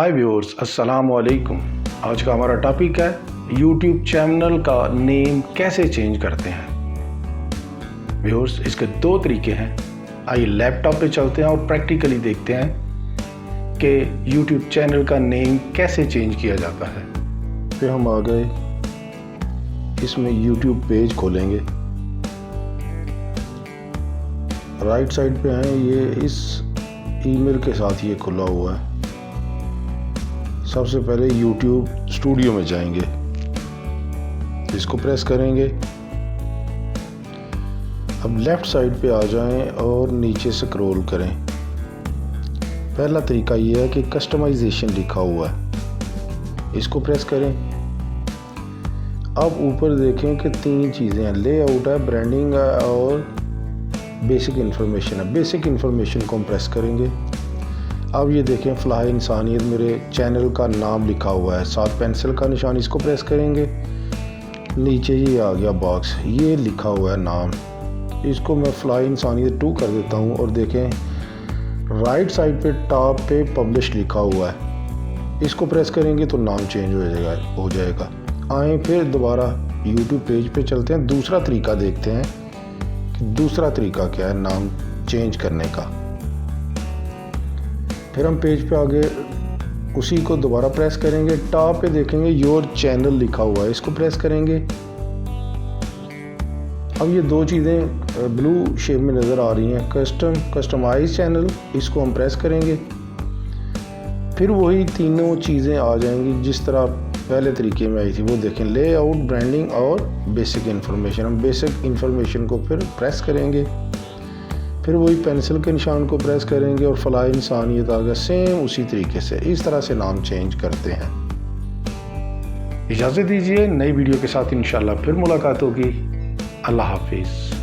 हाय viewers, अस्सलाम वालेकुम। आज का हमारा टॉपिक है यूट्यूब चैनल का नेम कैसे चेंज करते हैं। व्यूअर्स, इसके दो तरीके हैं। आइए लैपटॉप पे चलते हैं और प्रैक्टिकली देखते हैं कि यूट्यूब चैनल का नेम कैसे चेंज किया जाता है। फिर हम आ गए, इसमें यूट्यूब पेज खोलेंगे। राइट साइड पे हैं, ये इस ईमेल के साथ ये खुला हुआ है। सबसे पहले YouTube स्टूडियो में जाएंगे, इसको प्रेस करेंगे। अब लेफ़्ट साइड पे आ जाएं और नीचे स्क्रॉल करें। पहला तरीका ये है कि कस्टमाइजेशन लिखा हुआ है, इसको प्रेस करें। अब ऊपर देखें कि तीन चीज़ें हैं, लेआउट है, ब्रांडिंग है और बेसिक इन्फॉर्मेशन है। बेसिक इन्फॉर्मेशन को हम प्रेस करेंगे। अब ये देखें, फलाह इंसानियत मेरे चैनल का नाम लिखा हुआ है, साथ पेंसिल का निशान, इसको प्रेस करेंगे। नीचे ये आ गया बॉक्स, ये लिखा हुआ है नाम, इसको मैं फलाह इंसानियत 2 कर देता हूँ। और देखें राइट साइड पे टॉप पे पब्लिश लिखा हुआ है, इसको प्रेस करेंगे तो नाम चेंज हो जाएगा। आए फिर दोबारा यूट्यूब पेज पे चलते हैं। दूसरा तरीका देखते हैं कि दूसरा तरीका क्या है नाम चेंज करने का। फिर हम पेज पे आगे उसी को दोबारा प्रेस करेंगे। टॉप पे देखेंगे योर चैनल लिखा हुआ है, इसको प्रेस करेंगे। अब ये दो चीज़ें ब्लू शेप में नज़र आ रही हैं, कस्टमाइज चैनल, इसको हम प्रेस करेंगे। फिर वही तीनों चीज़ें आ जाएंगी जिस तरह पहले तरीके में आई थी, वो देखें लेआउट, ब्रांडिंग और बेसिक इन्फॉर्मेशन। हम बेसिक इन्फॉर्मेशन को फिर प्रेस करेंगे, फिर वही पेंसिल के निशान को प्रेस करेंगे और फलाह इंसानियत आ गया। सेम उसी तरीके से इस तरह से नाम चेंज करते हैं। इजाज़त दीजिए, नई वीडियो के साथ इंशाल्लाह फिर मुलाकात होगी। अल्लाह हाफिज़।